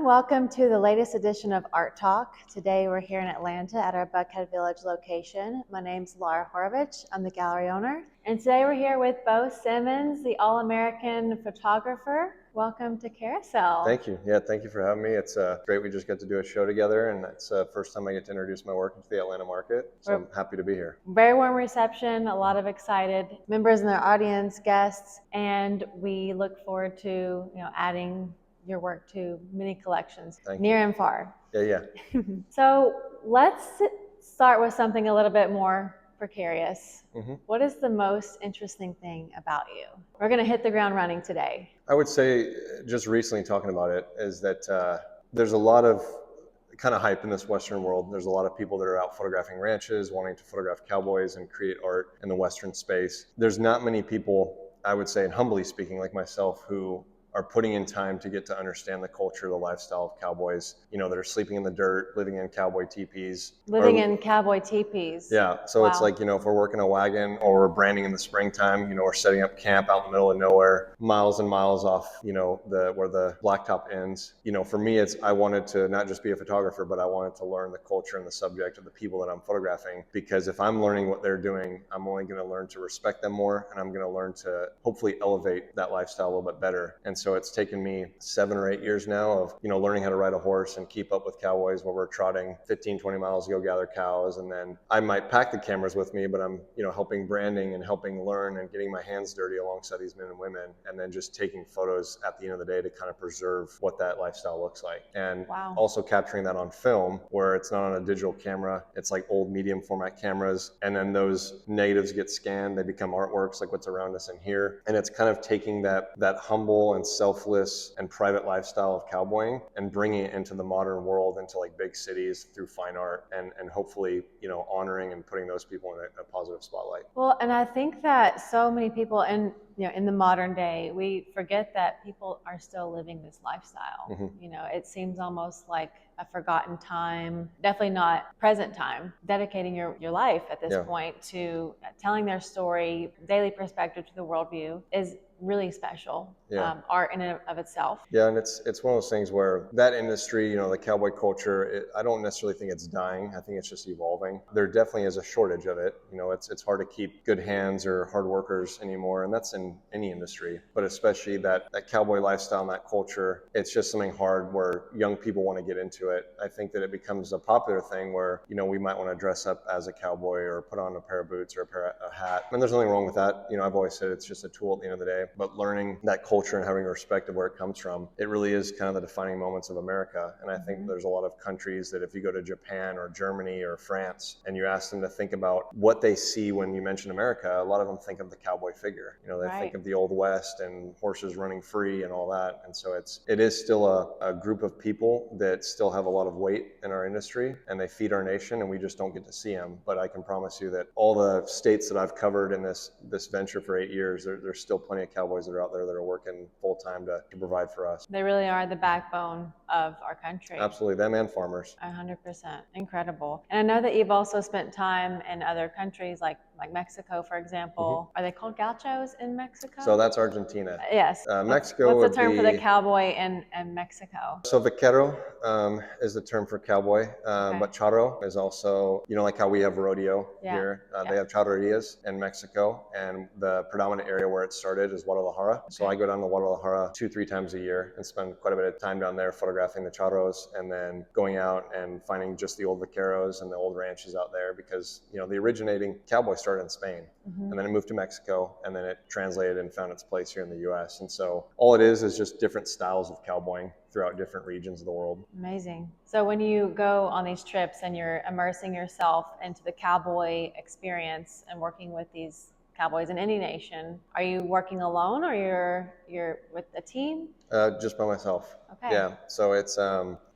Welcome to the latest edition of Art Talk. Today we're here in Atlanta at our Buckhead Village location. My name's Laura Horowicz. I'm the gallery owner. And today we're here with Beau Simmons, the All-American photographer. Welcome to Carousel. Thank you. Yeah, thank you for having me. It's great we just get to do a show together, and it's the first time I get to introduce my work into the Atlanta market, so I'm happy to be here. Very warm reception, a lot of excited members in the audience, guests, and we look forward to adding your work to many collections, near and far. Yeah. So let's start with something a little bit more precarious. What is the most interesting thing about you? We're going to hit the ground running today. I would say, just recently talking about it, is that there's a lot of kind of hype in this Western world. There's a lot of people that are out photographing ranches, wanting to photograph cowboys and create art in the Western space. There's not many people, I would say, and humbly speaking, like myself, who are putting in time to get to understand the culture, the lifestyle of cowboys, that are sleeping in the dirt, living in cowboy teepees. In cowboy teepees. Yeah, so wow. It's like, if we're working a wagon or we're branding in the springtime, we're setting up camp out in the middle of nowhere, miles and miles off, where the blacktop ends. For me, I wanted to not just be a photographer, but I wanted to learn the culture and the subject of the people that I'm photographing, because if I'm learning what they're doing, I'm only going to learn to respect them more, and I'm going to learn to hopefully elevate that lifestyle a little bit better. And so it's taken me 7 or 8 years now of, learning how to ride a horse and keep up with cowboys where we're trotting 15, 20 miles to go gather cows. And then I might pack the cameras with me, but I'm, helping branding and helping learn and getting my hands dirty alongside these men and women. And then just taking photos at the end of the day to kind of preserve what that lifestyle looks like. And also capturing that on film, where it's not on a digital camera. It's like old medium format cameras. And then those negatives get scanned. They become artworks like what's around us in here. And it's kind of taking that humble and selfless and private lifestyle of cowboying and bringing it into the modern world, into like big cities through fine art, and hopefully, honoring and putting those people in a positive spotlight. Well, and I think that so many people in the modern day, we forget that people are still living this lifestyle. It seems almost like a forgotten time, definitely not present time, dedicating your life at this point to telling their story, daily perspective to the worldview is really special. Art in and of itself. Yeah, and it's one of those things where that industry, the cowboy culture, I don't necessarily think it's dying. I think it's just evolving. There definitely is a shortage of it. It's hard to keep good hands or hard workers anymore, and that's in any industry, but especially that cowboy lifestyle and that culture, it's just something hard where young people want to get into it. I think that it becomes a popular thing where, we might want to dress up as a cowboy or put on a pair of boots or a hat. And there's nothing wrong with that. I've always said it's just a tool at the end of the day, but learning that culture and having a respect of where it comes from, it really is kind of the defining moments of America. And I think there's a lot of countries that if you go to Japan or Germany or France and you ask them to think about what they see when you mention America, a lot of them think of the cowboy figure. They think of the Old West and horses running free and all that. And so it is still a group of people that still have a lot of weight in our industry, and they feed our nation, and we just don't get to see them. But I can promise you that all the states that I've covered in this venture for 8 years, there's still plenty of cowboys that are out there that are working full time to provide for us. They really are the backbone of our country. Absolutely, them and farmers. 100%. Incredible. And I know that you've also spent time in other countries like Mexico, for example. Are they called gauchos in Mexico? So that's Argentina. Yes. Mexico. What's the term for the cowboy in Mexico? So vaquero is the term for cowboy, but charro is also, like how we have rodeo here. They have charrerías in Mexico, and the predominant area where it started is Guadalajara. So I go down to Guadalajara 2-3 times a year and spend quite a bit of time down there photographing the charros, and then going out and finding just the old vaqueros and the old ranches out there, because the originating cowboy started in Spain, and then it moved to Mexico, and then it translated and found its place here in the US. And so all it is just different styles of cowboying throughout different regions of the world. Amazing. So when you go on these trips and you're immersing yourself into the cowboy experience and working with these cowboys in any nation, are you working alone, or you're with a team? Just by myself. Okay. Yeah. So it's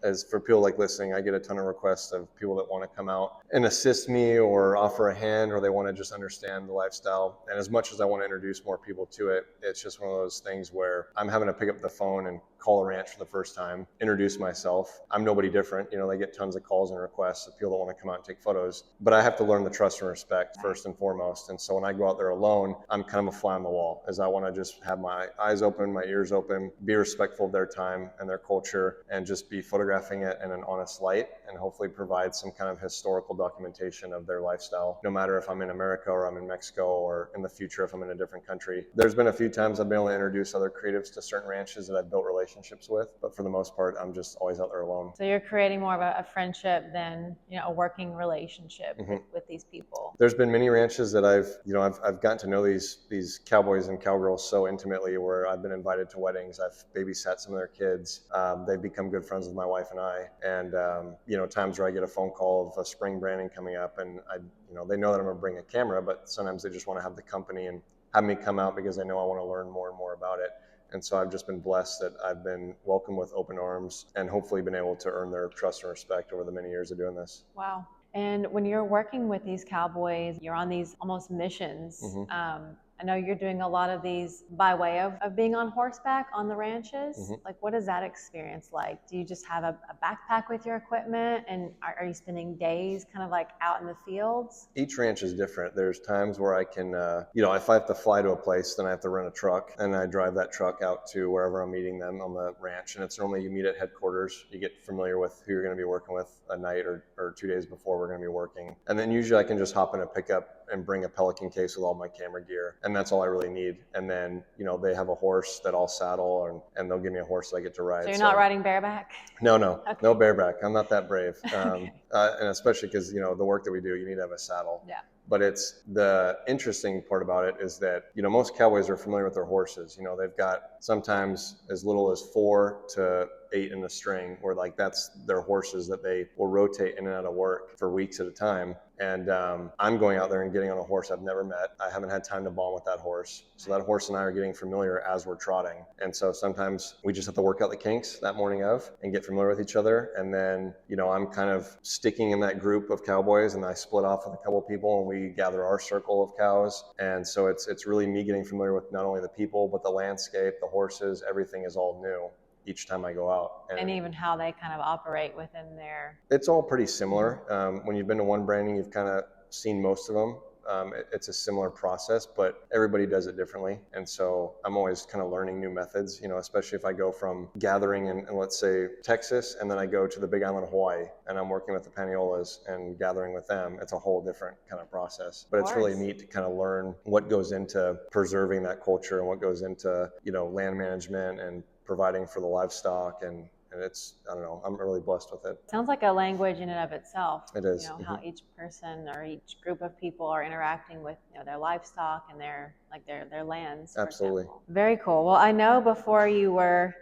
as for people like listening, I get a ton of requests of people that want to come out and assist me or offer a hand, or they want to just understand the lifestyle. And as much as I want to introduce more people to it, it's just one of those things where I'm having to pick up the phone and call a ranch for the first time, introduce myself. I'm nobody different. They get tons of calls and requests of people that want to come out and take photos, but I have to learn the trust and respect first and foremost. And so when I go out there alone, I'm kind of a fly on the wall, as I want to just have my eyes open, my ears open, be respectful of their time and their culture, and just be photographing it in an honest light, and hopefully provide some kind of historical documentation of their lifestyle, no matter if I'm in America or I'm in Mexico, or in the future if I'm in a different country. There's been a few times I've been able to introduce other creatives to certain ranches that I've built relationships with, but for the most part, I'm just always out there alone. So you're creating more of a friendship than, a working relationship with these people. There's been many ranches that I've gotten to know these cowboys and cowgirls so intimately, where I've been invited to weddings, I've babysat some of their kids. They've become good friends with my wife and I. And times where I get a phone call of a spring branding coming up, and they know that I'm going to bring a camera, but sometimes they just want to have the company and have me come out because they know I want to learn more and more about it. And so I've just been blessed that I've been welcomed with open arms, and hopefully been able to earn their trust and respect over the many years of doing this. Wow. And when you're working with these cowboys, you're on these almost missions. I know you're doing a lot of these by way of being on horseback on the ranches. Like, what is that experience like? Do you just have a backpack with your equipment, and are you spending days kind of like out in the fields? Each ranch is different. There's times where I can, if I have to fly to a place, then I have to rent a truck, and I drive that truck out to wherever I'm meeting them on the ranch. And it's normally you meet at headquarters, you get familiar with who you're going to be working with a night or 2 days before we're going to be working. And then usually I can just hop in a pickup and bring a Pelican case with all my camera gear. And that's all I really need. And then, they have a horse that I'll saddle, and they'll give me a horse that I get to ride. So you're not riding bareback? No, Okay. No bareback. I'm not that brave. And especially because, the work that we do, you need to have a saddle. Yeah. But it's the interesting part about it is that, most cowboys are familiar with their horses. They've got sometimes as little as 4 to 8 in the string, where like that's their horses that they will rotate in and out of work for weeks at a time. And I'm going out there and getting on a horse I've never met. I haven't had time to bond with that horse. So that horse and I are getting familiar as we're trotting. And so sometimes we just have to work out the kinks that morning of and get familiar with each other. And then, I'm kind of sticking in that group of cowboys, and I split off with a couple of people, and we gather our circle of cows. And so it's really me getting familiar with not only the people, but the landscape, the horses, everything is all new each time I go out. And even how they kind of operate within their... It's all pretty similar. When you've been to one branding, you've kind of seen most of them. It's a similar process, but everybody does it differently. And so I'm always kind of learning new methods, especially if I go from gathering in let's say Texas, and then I go to the Big Island of Hawaii, and I'm working with the Paniolas and gathering with them. It's a whole different kind of process. But it's really neat to kind of learn what goes into preserving that culture, and what goes into, land management and providing for the livestock, and it's, I don't know, I'm really blessed with it. Sounds like a language in and of itself. It is. How each person or each group of people are interacting with their livestock and their lands. Absolutely. Very cool. Well, I know before you were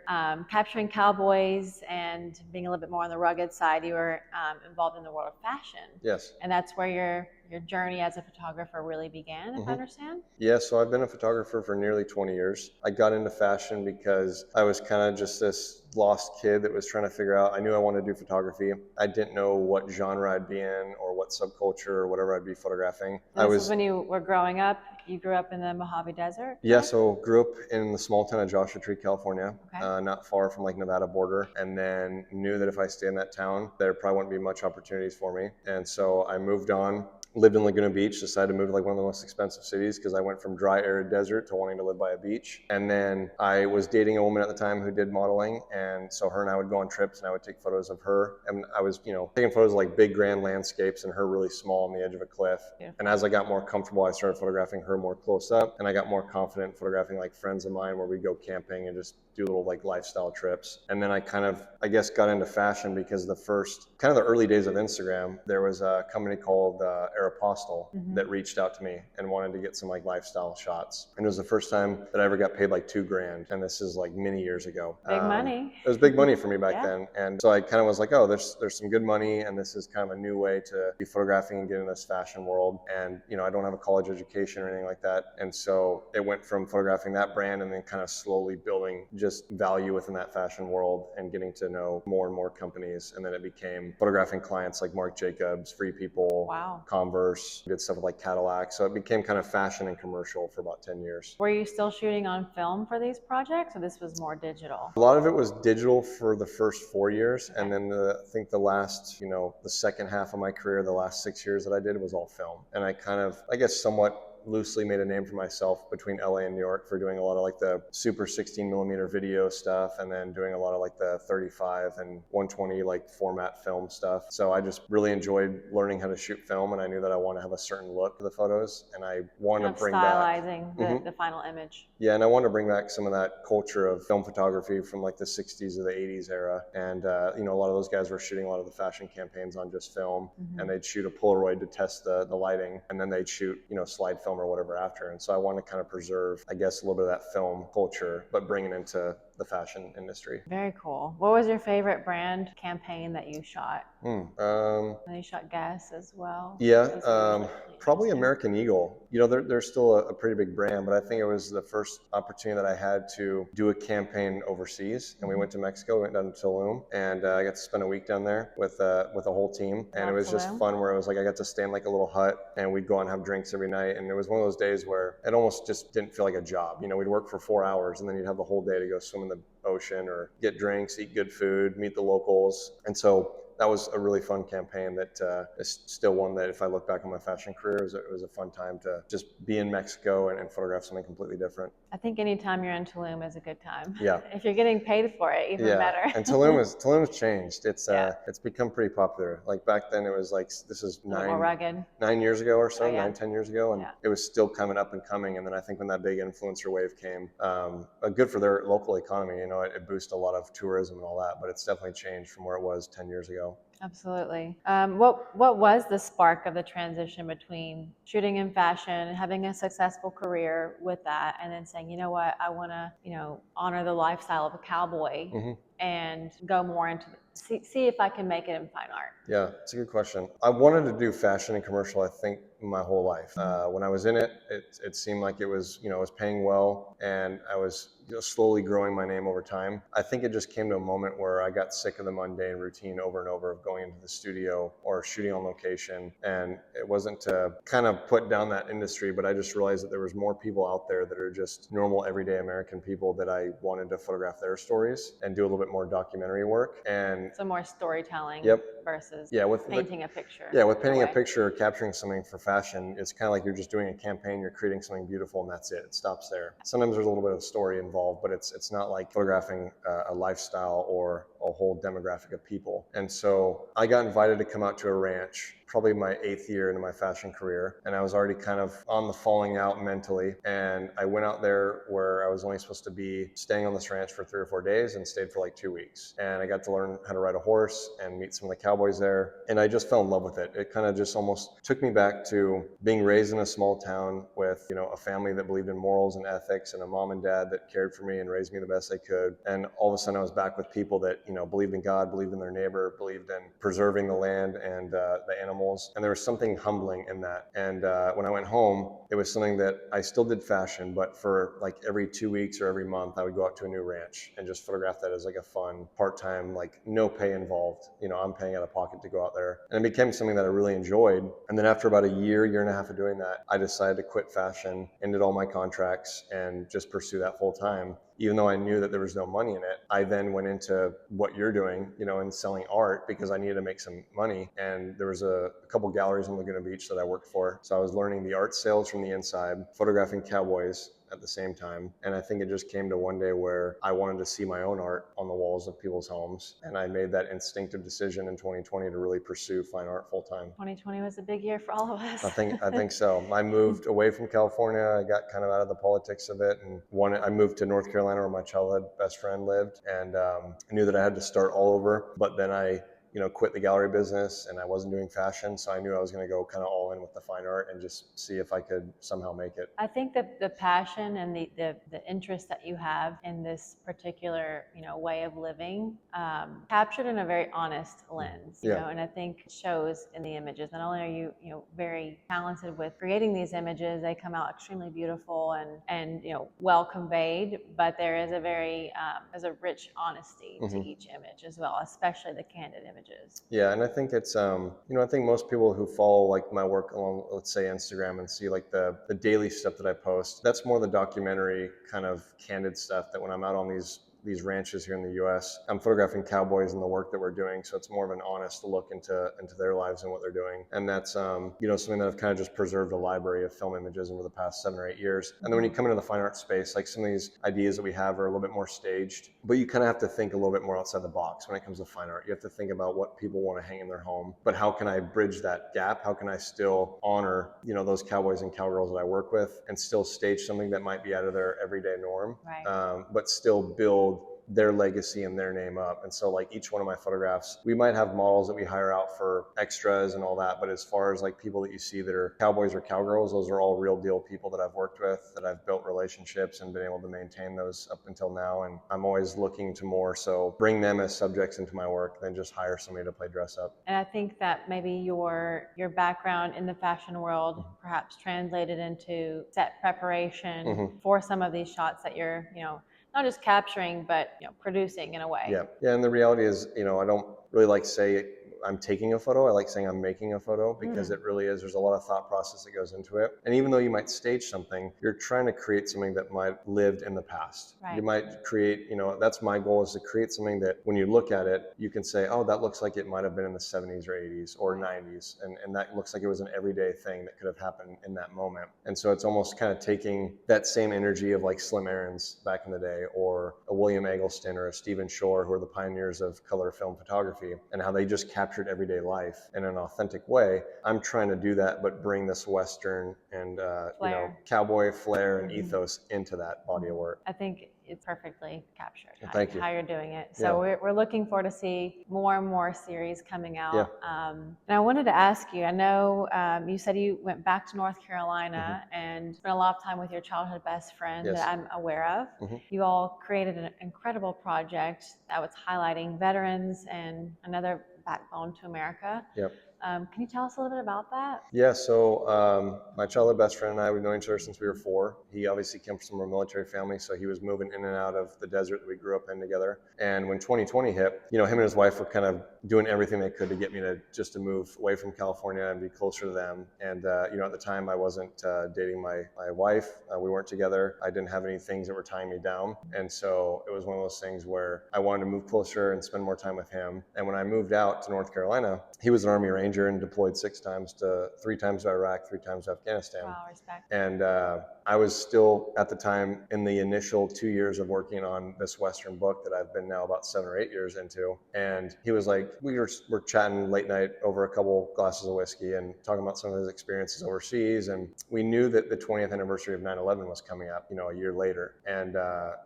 capturing cowboys and being a little bit more on the rugged side, you were involved in the world of fashion. Yes. And that's where your journey as a photographer really began, if I understand? Yeah, so I've been a photographer for nearly 20 years. I got into fashion because I was kind of just this lost kid that was trying to figure out, I knew I wanted to do photography. I didn't know what genre I'd be in or what subculture or whatever I'd be photographing. This was when you were growing up? You grew up in the Mojave Desert? Yeah, so grew up in the small town of Joshua Tree, California, okay. Not far from like Nevada border, and then knew that if I stayed in that town, there probably wouldn't be much opportunities for me. And so I moved on. Lived in Laguna Beach, decided to move to like one of the most expensive cities because I went from dry, arid desert to wanting to live by a beach. And then I was dating a woman at the time who did modeling. And so her and I would go on trips, and I would take photos of her. And I was, taking photos of like big, grand landscapes and her really small on the edge of a cliff. Yeah. And as I got more comfortable, I started photographing her more close up. And I got more confident photographing like friends of mine where we go camping and just do little like lifestyle trips. And then I kind of, I guess, got into fashion because the early days of Instagram, there was a company called Aeropostale that reached out to me and wanted to get some like lifestyle shots. And it was the first time that I ever got paid like $2,000. And this is like many years ago. Big money. It was big money for me back yeah. then. And so I kind of was like, oh, there's some good money, and this is kind of a new way to be photographing and get in this fashion world. And, I don't have a college education or anything like that. And so it went from photographing that brand and then kind of slowly building just value within that fashion world and getting to know more and more companies. And then it became photographing clients like Marc Jacobs, Free People, wow. Converse, did stuff with like Cadillac. So it became kind of fashion and commercial for about 10 years. Were you still shooting on film for these projects, or this was more digital? A lot of it was digital for the first 4 years. Okay. And then I think the last, the second half of my career, the last 6 years that I did was all film. And I kind of, I guess, somewhat loosely made a name for myself between LA and New York for doing a lot of like the super 16 millimeter video stuff, and then doing a lot of like the 35 and 120 like format film stuff. So I just really enjoyed learning how to shoot film, and I knew that I want to have a certain look to the photos, and I want to bring stylizing back the final image. Yeah, and I want to bring back some of that culture of film photography from like the 60s or the 80s era. And, a lot of those guys were shooting a lot of the fashion campaigns on just film, and they'd shoot a Polaroid to test the lighting, and then they'd shoot, slide film or whatever after. And so I want to kind of preserve, I guess, a little bit of that film culture, but bring it into the fashion industry. Very cool. What was your favorite brand campaign that you shot? And you shot Guess as well. Yeah, probably American Eagle. They're still a pretty big brand, but I think it was the first opportunity that I had to do a campaign overseas. And we went to Mexico, we went down to Tulum, and I got to spend a week down there with a whole team. And it was just fun, where it was like I got to stay in like a little hut, and we'd go out and have drinks every night. And it was one of those days where it almost just didn't feel like a job. We'd work for 4 hours, and then you'd have the whole day to go swim in the ocean or get drinks, eat good food, meet the locals. And so that was a really fun campaign that is still one that, if I look back on my fashion career, it was a fun time to just be in Mexico and photograph something completely different. I think anytime you're in Tulum is a good time. Yeah. If you're getting paid for it, even better. And Tulum's changed. It's become pretty popular. Like back then, it was like, this is more rugged. 9 years ago or so, Oh, yeah. 10 years ago, and it was still coming up and coming. And then I think when that big influencer wave came, good for their local economy. It boosted a lot of tourism and all that, but it's definitely changed from where it was 10 years ago. Absolutely. What was the spark of the transition between shooting in fashion, having a successful career with that, and then saying, you know what, I want to, honor the lifestyle of a cowboy and go more into see if I can make it in fine art? Yeah, it's a good question. I wanted to do fashion and commercial, I think, my whole life. When I was in it, it seemed like it was, it was paying well, and I was slowly growing my name over time. I think it just came to a moment where I got sick of the mundane routine over and over of going into the studio or shooting on location. And it wasn't to kind of put down that industry, but I just realized that there was more people out there that are just normal, everyday American people that I wanted to photograph their stories and do a little bit more documentary work. And so more storytelling versus painting a picture. Yeah, with painting a picture or capturing something for fashion, it's kind of like you're just doing a campaign, you're creating something beautiful, and that's it. It stops there. Sometimes there's a little bit of story involved, but it's not like photographing a lifestyle or a whole demographic of people. And so I got invited to come out to a ranch, probably my 8th year into my fashion career, and I was already kind of on the falling out mentally. And I went out there where I was only supposed to be staying on this ranch for 3 or 4 days, and stayed for like 2 weeks. And I got to learn how to ride a horse and meet some of the cowboys there. And I just fell in love with it. It kind of just almost took me back to being raised in a small town with, a family that believed in morals and ethics, and a mom and dad that cared for me and raised me the best they could. And all of a sudden I was back with people that, believed in God, believed in their neighbor, believed in preserving the land and the animals. And there was something humbling in that. And when I went home, it was something that I still did fashion, but for like every 2 weeks or every month, I would go out to a new ranch and just photograph that as like a fun part-time, like no pay involved. I'm paying out of pocket to go out there. And it became something that I really enjoyed. And then after about a year and a half of doing that, I decided to quit fashion, ended all my contracts, and just pursue that full time. Even though I knew that there was no money in it, I then went into what you're doing, and selling art, because I needed to make some money. And there was a couple galleries in Laguna Beach that I worked for. So I was learning the art sales from the inside, photographing cowboys at the same time. And I think it just came to one day where I wanted to see my own art on the walls of people's homes. And I made that instinctive decision in 2020 to really pursue fine art full time. 2020 was a big year for all of us. I think so. I moved away from California. I got kind of out of the politics of it, and I moved to North Carolina, where my childhood best friend lived. And I knew that I had to start all over, but then I quit the gallery business, and I wasn't doing fashion. So I knew I was going to go kind of all in with the fine art and just see if I could somehow make it. I think that the passion and the interest that you have in this particular, way of living, captured in a very honest lens, and I think it shows in the images. Not only are you, very talented with creating these images, they come out extremely beautiful and well conveyed, but there is there's a rich honesty to each image as well, especially the candid images. Yeah, and I think it's, I think most people who follow like my work along, let's say, Instagram, and see like the daily stuff that I post, that's more the documentary kind of candid stuff that when I'm out on these these ranches here in the U.S. I'm photographing cowboys and the work that we're doing, so it's more of an honest look into their lives and what they're doing. And that's something that I've kind of just preserved a library of film images over the past 7 or 8 years. And then when you come into the fine art space, like some of these ideas that we have are a little bit more staged, but you kind of have to think a little bit more outside the box when it comes to fine art. You have to think about what people want to hang in their home, but how can I bridge that gap? How can I still honor, those cowboys and cowgirls that I work with and still stage something that might be out of their everyday norm, right. but still build their legacy and their name up. And so like each one of my photographs, we might have models that we hire out for extras and all that, but as far as like people that you see that are cowboys or cowgirls, those are all real deal people that I've worked with, that I've built relationships and been able to maintain those up until now. And I'm always looking to more so bring them as subjects into my work than just hire somebody to play dress up. And I think that maybe your background in the fashion world perhaps translated into set preparation for some of these shots that you're, not just capturing, but producing in a way. Yeah. And the reality is, I don't really like to say I'm taking a photo. I like saying I'm making a photo because it really is. There's a lot of thought process that goes into it. And even though you might stage something, you're trying to create something that might have lived in the past. Right. You might create, that's my goal, is to create something that when you look at it, you can say, oh, that looks like it might have been in the 70s or 80s or 90s. And that looks like it was an everyday thing that could have happened in that moment. And so it's almost kind of taking that same energy of like Slim Aarons back in the day, or a William Eggleston or a Stephen Shore, who are the pioneers of color film photography, and how they just captured everyday life in an authentic way. I'm trying to do that, but bring this Western and cowboy flair and ethos into that body of work. I think it's perfectly captured. Thank you. How you're doing it. So we're looking forward to see more and more series coming out. And I wanted to ask you, I know you said you went back to North Carolina and spent a lot of time with your childhood best friend that I'm aware of. You all created an incredible project that was highlighting veterans and another backbone to America. Can you tell us a little bit about that? Yeah, so my childhood best friend and I, we've known each other since we were 4. He obviously came from a military family, so he was moving in and out of the desert that we grew up in together. And when 2020 hit, him and his wife were kind of doing everything they could to get me to move away from California and be closer to them. And at the time, I wasn't dating my wife. We weren't together. I didn't have any things that were tying me down. And so it was one of those things where I wanted to move closer and spend more time with him. And when I moved out to North Carolina, he was an Army Ranger and deployed 3 times to Iraq, 3 times to Afghanistan. Wow, respect. And I was still at the time in the initial 2 years of working on this Western book that I've been now about 7 or 8 years into. And he was like, we're chatting late night over a couple glasses of whiskey and talking about some of his experiences overseas. And we knew that the 20th anniversary of 9/11 was coming up, a year later. And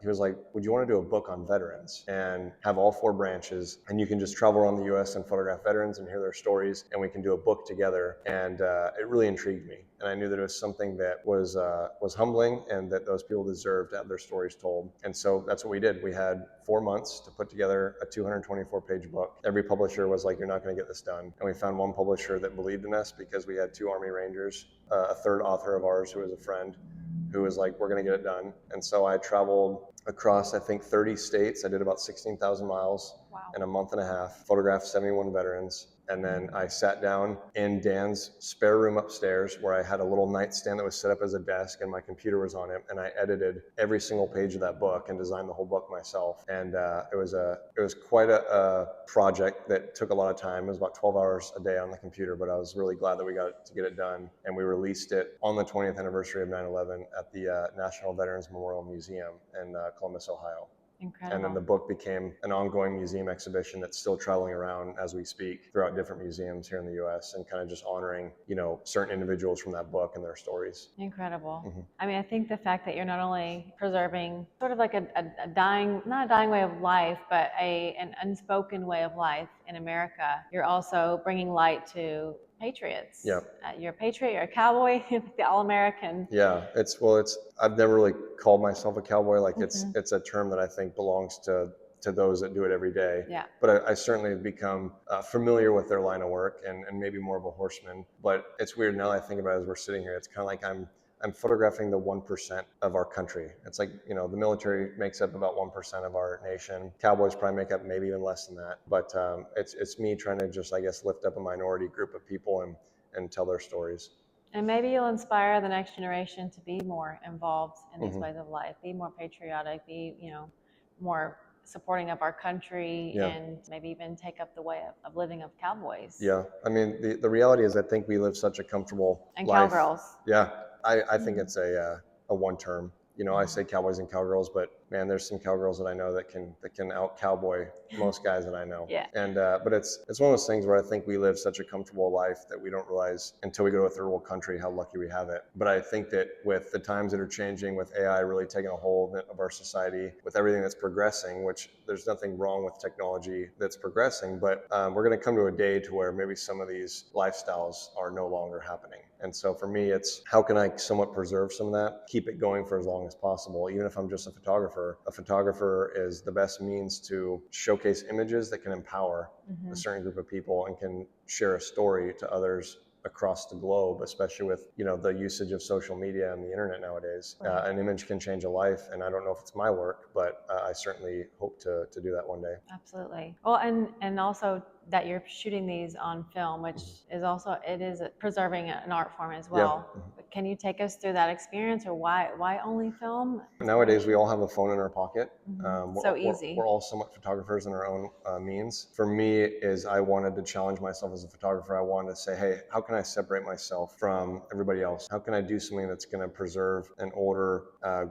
he was like, would you want to do a book on veterans and have all 4 branches? And you can just travel around the U.S. and photograph veterans and hear their stories, and we can do a book together. And it really intrigued me. And I knew that it was something that was humbling and that those people deserved to have their stories told. And so that's what we did. We had 4 months to put together a 224-page book. Every publisher was like, you're not going to get this done. And we found one publisher that believed in us because we had 2 Army Rangers, a third author of ours who was a friend, who was like, we're going to get it done. And so I traveled across, I think, 30 states. I did about 16,000 miles in a month and a half, photographed 71 veterans. And then I sat down in Dan's spare room upstairs, where I had a little nightstand that was set up as a desk and my computer was on it. And I edited every single page of that book and designed the whole book myself. And it was quite a project that took a lot of time. It was about 12 hours a day on the computer, but I was really glad that we got to get it done. And we released it on the 20th anniversary of 9/11 at the National Veterans Memorial Museum in Columbus, Ohio. Incredible. And then the book became an ongoing museum exhibition that's still traveling around as we speak throughout different museums here in the U.S. and kind of just honoring, certain individuals from that book and their stories. Incredible. I mean, I think the fact that you're not only preserving sort of like a dying, not a dying way of life, but an unspoken way of life in America, you're also bringing light to patriots. Yeah. You're a patriot, you're a cowboy, the all-American. Yeah, I've never really called myself a cowboy. Like it's a term that I think belongs to those that do it every day. Yeah. But I certainly have become familiar with their line of work and maybe more of a horseman. But it's weird now that I think about it as we're sitting here. It's kind of like I'm photographing the 1% of our country. It's like, the military makes up about 1% of our nation. Cowboys probably make up maybe even less than that. But it's me trying to just, I guess, lift up a minority group of people and tell their stories. And maybe you'll inspire the next generation to be more involved in these ways of life, be more patriotic, be, more supporting of our country Yeah. and maybe even take up the way of living of cowboys. Yeah, I mean, the reality is I think we live such a comfortable And life. cowgirls. Yeah, I think it's a one term. You know, I say cowboys and cowgirls, but man, there's some cowgirls that I know that can out cowboy most guys that I know. Yeah. And but it's one of those things where I think we live such a comfortable life that we don't realize until we go to a third world country how lucky we have it. But I think that with the times that are changing, with AI really taking a hold of our society, with everything that's progressing, which there's nothing wrong with technology that's progressing, but we're going to come to a day to where maybe some of these lifestyles are no longer happening. And so for me, it's how can I somewhat preserve some of that, keep it going for as long as possible. Even if I'm just a photographer is the best means to showcase images that can empower a certain group of people and can share a story to others across the globe, especially with the usage of social media and the internet nowadays. Right. An image can change a life, and I don't know if it's my work, but I certainly hope to do that one day. Absolutely. Well, and also that you're shooting these on film, which is also, it is preserving an art form as well. Yeah. Can you take us through that experience, or why only film? Nowadays, we all have a phone in our pocket. So easy. We're all somewhat photographers in our own means. For me, is I wanted to challenge myself as a photographer. I wanted to say, hey, how can I separate myself from everybody else? How can I do something that's going to preserve an older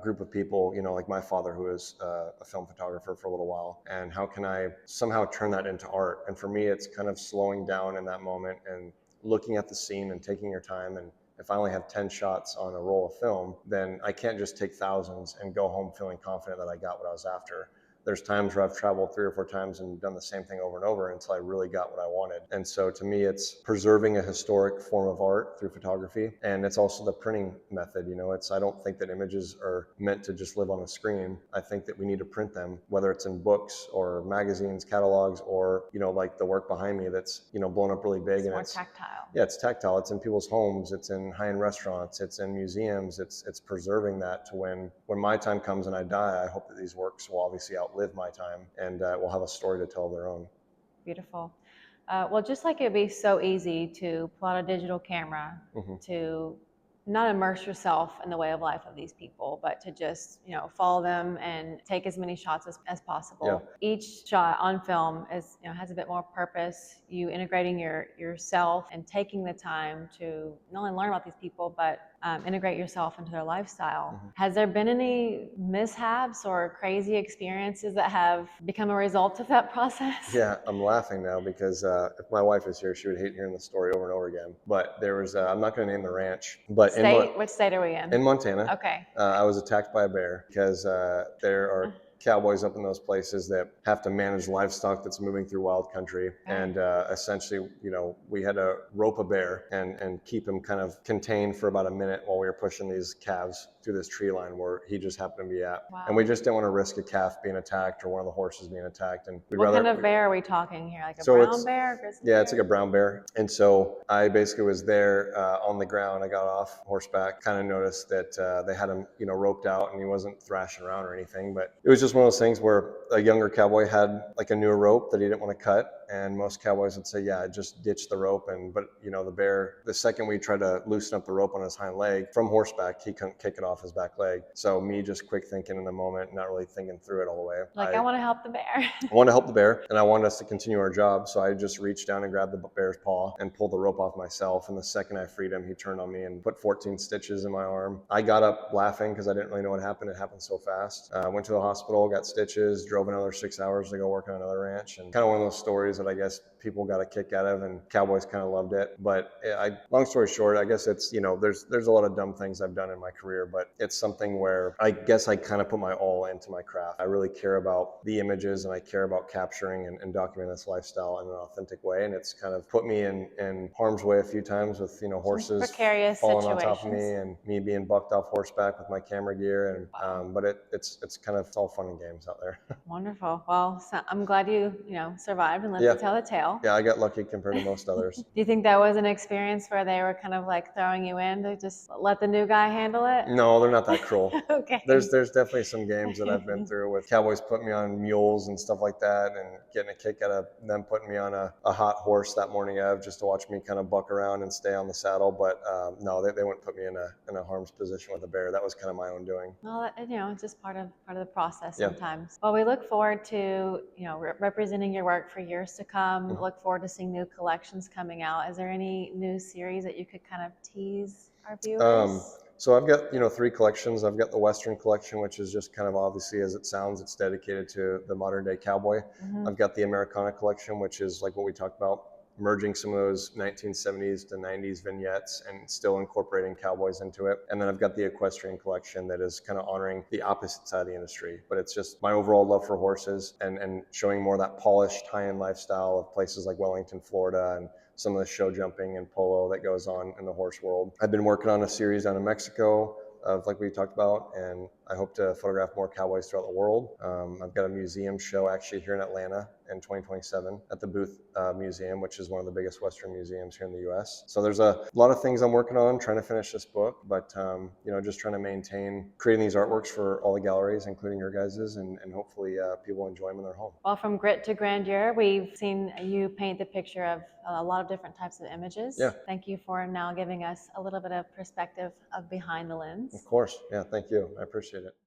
group of people, like my father, who is a film photographer for a little while, and how can I somehow turn that into art? And for me, it's kind of slowing down in that moment and looking at the scene and taking your time. And if I only have 10 shots on a roll of film, then I can't just take thousands and go home feeling confident that I got what I was after. There's times where I've traveled 3 or 4 times and done the same thing over and over until I really got what I wanted. And so to me, it's preserving a historic form of art through photography. And it's also the printing method. I don't think that images are meant to just live on a screen. I think that we need to print them, whether it's in books or magazines, catalogs, or, like the work behind me that's, blown up really big. It's and more it's tactile. Yeah, it's tactile. It's in people's homes. It's in high-end restaurants. It's in museums. It's preserving that to when my time comes and I die, I hope that these works will obviously outlive my time and will have a story to tell of their own. Beautiful. Well, just like it'd be so easy to pull out a digital camera to not immerse yourself in the way of life of these people, but to just, follow them and take as many shots as possible. Yeah. Each shot on film is, has a bit more purpose. You integrating yourself and taking the time to not only learn about these people, but integrate yourself into their lifestyle. Has there been any mishaps or crazy experiences that have become a result of that process? Yeah, I'm laughing now because if my wife was here, she would hate hearing the story over and over again. But there was, I'm not going to name the ranch, but Which state are we in? In Montana. Okay. I was attacked by a bear because there are cowboys up in those places that have to manage livestock that's moving through wild country. And essentially, we had to rope a bear and keep him kind of contained for about a minute while we were pushing these calves through this tree line where he just happened to be at. Wow. And we just didn't want to risk a calf being attacked or one of the horses being attacked. And what kind of bear are we talking here? Like a brown bear? Grizzly bear? It's like a brown bear. And so I basically was there on the ground. I got off horseback, kind of noticed that they had him, roped out and he wasn't thrashing around or anything. But it was just one of those things where a younger cowboy had like a newer rope that he didn't want to cut. And most cowboys would say, yeah, just ditch the rope. But the bear, the second we tried to loosen up the rope on his hind leg from horseback, he couldn't kick it off his back leg. So me just quick thinking in the moment, not really thinking through it all the way. I want to help the bear. I wanted to help the bear and I wanted us to continue our job. So I just reached down and grabbed the bear's paw and pulled the rope off myself. And the second I freed him, he turned on me and put 14 stitches in my arm. I got up laughing because I didn't really know what happened. It happened so fast. Went to the hospital, got stitches, drove another 6 hours to go work on another ranch. And kind of one of those stories that I guess people got a kick out of and cowboys kind of loved it. But long story short, I guess it's, there's a lot of dumb things I've done in my career, but it's something where I guess I kind of put my all into my craft. I really care about the images and I care about capturing and documenting this lifestyle in an authentic way. And it's kind of put me in harm's way a few times with, horses precarious falling situations on top of me and me being bucked off horseback with my camera gear. And but it's kind of all fun and games out there. Wonderful. Well, so I'm glad you survived and lived to tell the tale. Yeah, I got lucky compared to most others. Do you think that was an experience where they were kind of like throwing you in to just let the new guy handle it? No, they're not that cruel. Okay. There's definitely some games that I've been through with cowboys putting me on mules and stuff like that, and getting a kick out of them putting me on a hot horse that morning of just to watch me kind of buck around and stay on the saddle. But no, they wouldn't put me in a harm's position with a bear. That was kind of my own doing. Well, it's just part of the process Yeah. sometimes. Well, we look forward to representing your work for years to come. Mhm. Look forward to seeing new collections coming out. Is there any new series that you could kind of tease our viewers? So I've got 3 collections. I've got the Western collection, which is just kind of obviously as it sounds, it's dedicated to the modern day cowboy. Mhm. I've got the Americana collection, which is like what we talked about, merging some of those 1970s to 90s vignettes and still incorporating cowboys into it. And then I've got the equestrian collection that is kind of honoring the opposite side of the industry. But it's just my overall love for horses and showing more of that polished high-end lifestyle of places like Wellington, Florida, and some of the show jumping and polo that goes on in the horse world. I've been working on a series down in Mexico of like we talked about, and I hope to photograph more cowboys throughout the world. I've got a museum show actually here in Atlanta in 2027 at the Booth Museum, which is one of the biggest Western museums here in the US. So there's a lot of things I'm working on, trying to finish this book, but just trying to maintain creating these artworks for all the galleries, including your guys's, and hopefully people enjoy them in their home. Well, from grit to grandeur, we've seen you paint the picture of a lot of different types of images. Yeah. Thank you for now giving us a little bit of perspective of behind the lens. Of course. Yeah, thank you. I appreciate it.